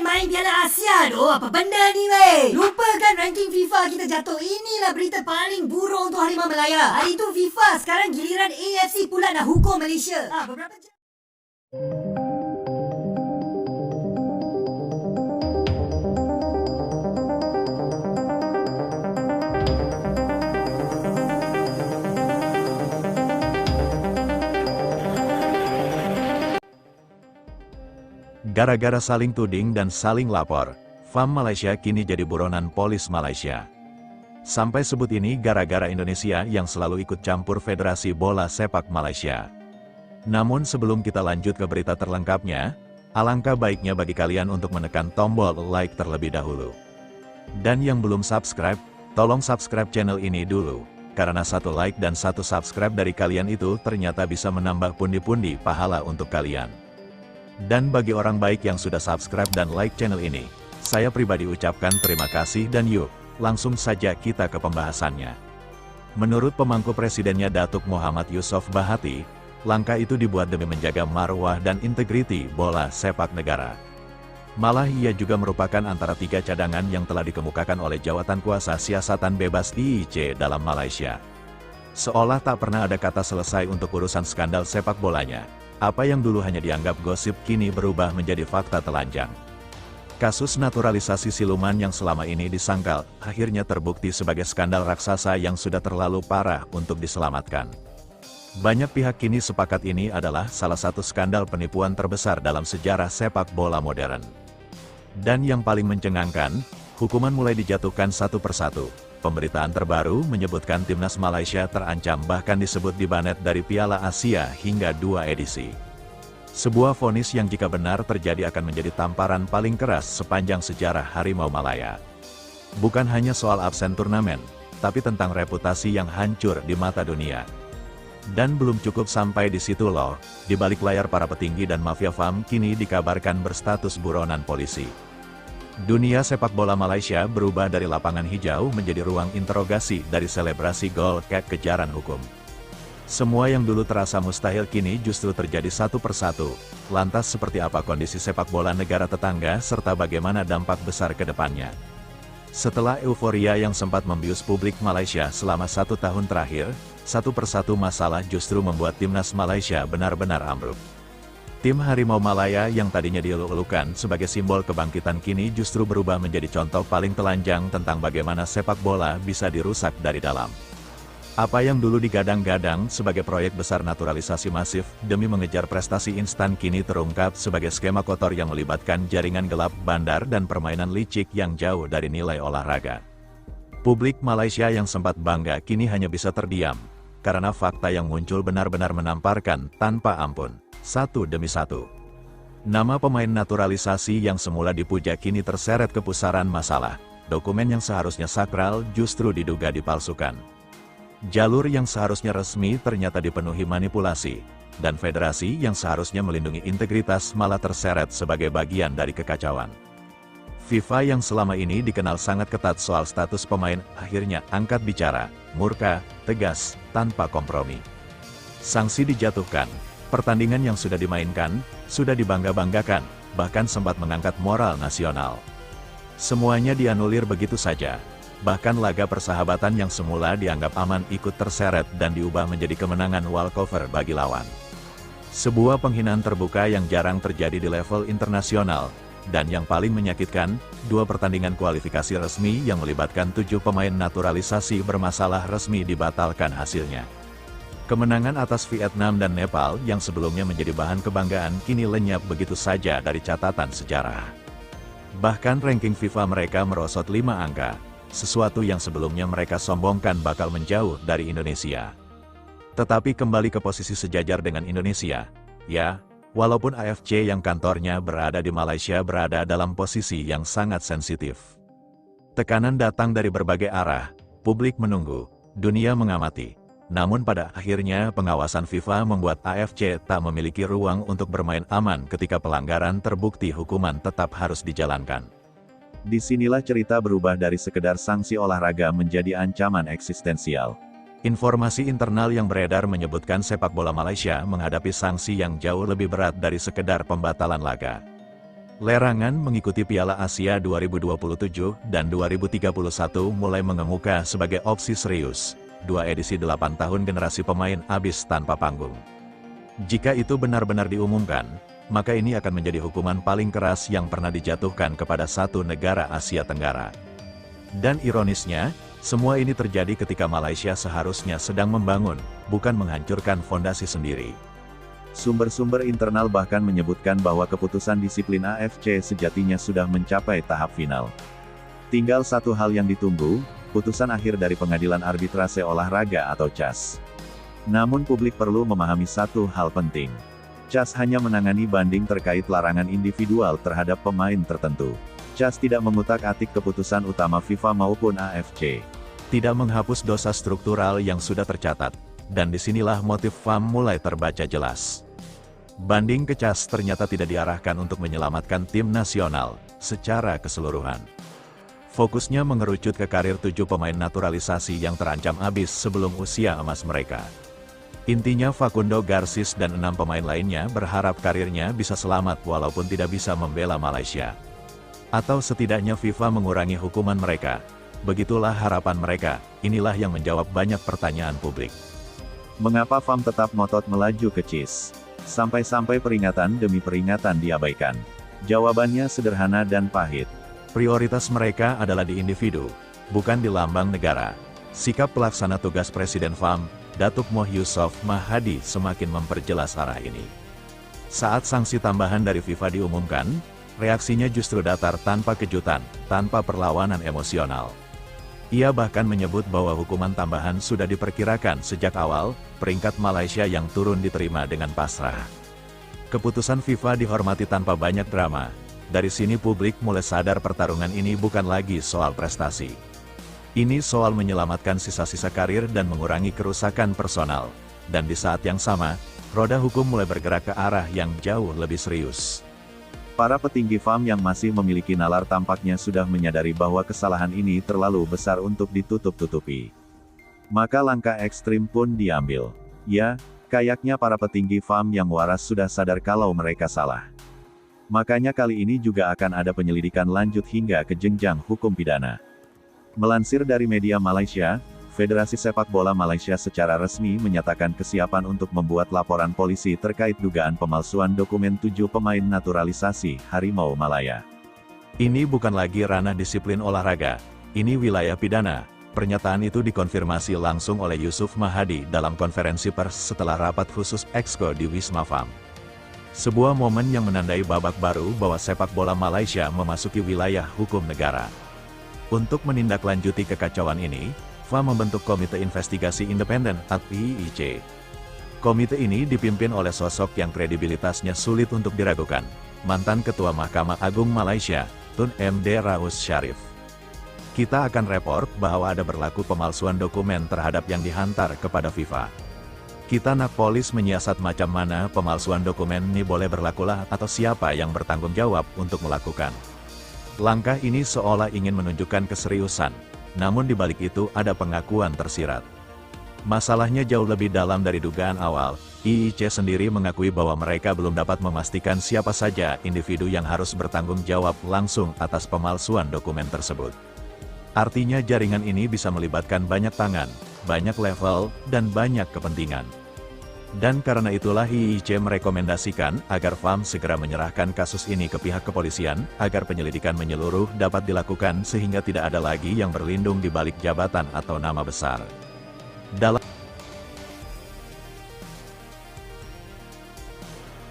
main Piala Asia doh. Apa benda ni weh? Lupakan ranking FIFA kita jatuh. Inilah berita paling buruk untuk Harimau Malaya. Hari itu FIFA, sekarang giliran AFC pula nak hukum Malaysia. Beberapa jam. Gara-gara saling tuding dan saling lapor, FAM Malaysia kini jadi buronan polis Malaysia. Sampai sebut ini gara-gara Indonesia yang selalu ikut campur Federasi Bola Sepak Malaysia. Namun sebelum kita lanjut ke berita terlengkapnya, alangkah baiknya bagi kalian untuk menekan tombol like terlebih dahulu. Dan yang belum subscribe, tolong subscribe channel ini dulu, karena satu like dan satu subscribe dari kalian itu ternyata bisa menambah pundi-pundi pahala untuk kalian. Dan bagi orang baik yang sudah subscribe dan like channel ini, saya pribadi ucapkan terima kasih dan yuk, langsung saja kita ke pembahasannya. Menurut pemangku presidennya Datuk Muhammad Yusof Bahati, langkah itu dibuat demi menjaga marwah dan integriti bola sepak negara. Malah ia juga merupakan antara 3 cadangan yang telah dikemukakan oleh Jawatan Kuasa Siasatan Bebas IIC dalam Malaysia. Seolah tak pernah ada kata selesai untuk urusan skandal sepak bolanya. Apa yang dulu hanya dianggap gosip kini berubah menjadi fakta telanjang. Kasus naturalisasi siluman yang selama ini disangkal, akhirnya terbukti sebagai skandal raksasa yang sudah terlalu parah untuk diselamatkan. Banyak pihak kini sepakat ini adalah salah satu skandal penipuan terbesar dalam sejarah sepak bola modern. Dan yang paling mencengangkan, hukuman mulai dijatuhkan satu persatu. Pemberitaan terbaru menyebutkan timnas Malaysia terancam bahkan disebut dibanet dari Piala Asia hingga 2 edisi. Sebuah vonis yang jika benar terjadi akan menjadi tamparan paling keras sepanjang sejarah Harimau Malaya. Bukan hanya soal absen turnamen, tapi tentang reputasi yang hancur di mata dunia. Dan belum cukup sampai di situ loh, di balik layar para petinggi dan mafia FAM kini dikabarkan berstatus buronan polisi. Dunia sepak bola Malaysia berubah dari lapangan hijau menjadi ruang interogasi dari selebrasi gol ke kejaran hukum. Semua yang dulu terasa mustahil kini justru terjadi satu persatu. Lantas seperti apa kondisi sepak bola negara tetangga serta bagaimana dampak besar ke depannya? Setelah euforia yang sempat membius publik Malaysia selama 1 tahun terakhir, satu persatu masalah justru membuat timnas Malaysia benar-benar ambruk. Tim Harimau Malaya yang tadinya dieluk-elukan sebagai simbol kebangkitan kini justru berubah menjadi contoh paling telanjang tentang bagaimana sepak bola bisa dirusak dari dalam. Apa yang dulu digadang-gadang sebagai proyek besar naturalisasi masif demi mengejar prestasi instan kini terungkap sebagai skema kotor yang melibatkan jaringan gelap, bandar dan permainan licik yang jauh dari nilai olahraga. Publik Malaysia yang sempat bangga kini hanya bisa terdiam, karena fakta yang muncul benar-benar menamparkan tanpa ampun. Satu demi satu. Nama pemain naturalisasi yang semula dipuja kini terseret ke pusaran masalah. Dokumen yang seharusnya sakral justru diduga dipalsukan. Jalur yang seharusnya resmi ternyata dipenuhi manipulasi. Dan federasi yang seharusnya melindungi integritas malah terseret sebagai bagian dari kekacauan. FIFA yang selama ini dikenal sangat ketat soal status pemain akhirnya angkat bicara, murka, tegas, tanpa kompromi. Sanksi dijatuhkan. Pertandingan yang sudah dimainkan, sudah dibangga-banggakan, bahkan sempat mengangkat moral nasional. Semuanya dianulir begitu saja. Bahkan laga persahabatan yang semula dianggap aman ikut terseret dan diubah menjadi kemenangan walkover bagi lawan. Sebuah penghinaan terbuka yang jarang terjadi di level internasional. Dan yang paling menyakitkan, 2 pertandingan kualifikasi resmi yang melibatkan 7 pemain naturalisasi bermasalah resmi dibatalkan hasilnya. Kemenangan atas Vietnam dan Nepal yang sebelumnya menjadi bahan kebanggaan kini lenyap begitu saja dari catatan sejarah. Bahkan ranking FIFA mereka merosot 5 angka, sesuatu yang sebelumnya mereka sombongkan bakal menjauh dari Indonesia. Tetapi kembali ke posisi sejajar dengan Indonesia, ya, walaupun AFC yang kantornya berada di Malaysia berada dalam posisi yang sangat sensitif. Tekanan datang dari berbagai arah, publik menunggu, dunia mengamati. Namun pada akhirnya pengawasan FIFA membuat AFC tak memiliki ruang untuk bermain aman ketika pelanggaran terbukti hukuman tetap harus dijalankan. Disinilah cerita berubah dari sekedar sanksi olahraga menjadi ancaman eksistensial. Informasi internal yang beredar menyebutkan sepak bola Malaysia menghadapi sanksi yang jauh lebih berat dari sekedar pembatalan laga. Larangan mengikuti Piala Asia 2027 dan 2031 mulai mengemuka sebagai opsi serius. 2 edisi 8 tahun generasi pemain habis tanpa panggung. Jika itu benar-benar diumumkan, maka ini akan menjadi hukuman paling keras yang pernah dijatuhkan kepada satu negara Asia Tenggara. Dan ironisnya, semua ini terjadi ketika Malaysia seharusnya sedang membangun, bukan menghancurkan fondasi sendiri. Sumber-sumber internal bahkan menyebutkan bahwa keputusan disiplin AFC sejatinya sudah mencapai tahap final. Tinggal satu hal yang ditunggu, putusan akhir dari Pengadilan Arbitrase Olahraga atau CAS. Namun publik perlu memahami satu hal penting. CAS hanya menangani banding terkait larangan individual terhadap pemain tertentu. CAS tidak mengutak-atik keputusan utama FIFA maupun AFC. Tidak menghapus dosa struktural yang sudah tercatat. Dan disinilah motif FAM mulai terbaca jelas. Banding ke CAS ternyata tidak diarahkan untuk menyelamatkan tim nasional secara keseluruhan. Fokusnya mengerucut ke karir 7 pemain naturalisasi yang terancam habis sebelum usia emas mereka. Intinya Facundo Garcis dan 6 pemain lainnya berharap karirnya bisa selamat walaupun tidak bisa membela Malaysia. Atau setidaknya FIFA mengurangi hukuman mereka. Begitulah harapan mereka, inilah yang menjawab banyak pertanyaan publik. Mengapa FAM tetap ngotot melaju ke CIS? Sampai-sampai peringatan demi peringatan diabaikan. Jawabannya sederhana dan pahit. Prioritas mereka adalah di individu, bukan di lambang negara. Sikap pelaksana tugas Presiden FAM, Datuk Moh Yusof Mahadi semakin memperjelas arah ini. Saat sanksi tambahan dari FIFA diumumkan, reaksinya justru datar tanpa kejutan, tanpa perlawanan emosional. Ia bahkan menyebut bahwa hukuman tambahan sudah diperkirakan sejak awal, peringkat Malaysia yang turun diterima dengan pasrah. Keputusan FIFA dihormati tanpa banyak drama. Dari sini publik mulai sadar pertarungan ini bukan lagi soal prestasi. Ini soal menyelamatkan sisa-sisa karir dan mengurangi kerusakan personal. Dan di saat yang sama, roda hukum mulai bergerak ke arah yang jauh lebih serius. Para petinggi FAM yang masih memiliki nalar tampaknya sudah menyadari bahwa kesalahan ini terlalu besar untuk ditutup-tutupi. Maka langkah ekstrim pun diambil. Ya, kayaknya para petinggi FAM yang waras sudah sadar kalau mereka salah. Makanya kali ini juga akan ada penyelidikan lanjut hingga ke jenjang hukum pidana. Melansir dari media Malaysia, Federasi Sepak Bola Malaysia secara resmi menyatakan kesiapan untuk membuat laporan polisi terkait dugaan pemalsuan dokumen 7 pemain naturalisasi Harimau Malaya. Ini bukan lagi ranah disiplin olahraga, ini wilayah pidana. Pernyataan itu dikonfirmasi langsung oleh Yusof Mahadi dalam konferensi pers setelah rapat khusus Exco di Wisma FAM. Sebuah momen yang menandai babak baru bahwa sepak bola Malaysia memasuki wilayah hukum negara. Untuk menindaklanjuti kekacauan ini, FAM membentuk Komite Investigasi Independen atau IIC. Komite ini dipimpin oleh sosok yang kredibilitasnya sulit untuk diragukan, mantan Ketua Mahkamah Agung Malaysia, Tun M.D. Raus Sharif. Kita akan report bahwa ada berlaku pemalsuan dokumen terhadap yang dihantar kepada FIFA. Kita nak polis menyiasat macam mana pemalsuan dokumen ini boleh berlakulah atau siapa yang bertanggung jawab untuk melakukan. Langkah ini seolah ingin menunjukkan keseriusan. Namun di balik itu ada pengakuan tersirat. Masalahnya jauh lebih dalam dari dugaan awal. IIC sendiri mengakui bahwa mereka belum dapat memastikan siapa saja individu yang harus bertanggung jawab langsung atas pemalsuan dokumen tersebut. Artinya jaringan ini bisa melibatkan banyak tangan, banyak level, dan banyak kepentingan. Dan karena itulah IIC merekomendasikan agar FAM segera menyerahkan kasus ini ke pihak kepolisian, agar penyelidikan menyeluruh dapat dilakukan sehingga tidak ada lagi yang berlindung di balik jabatan atau nama besar. Dalam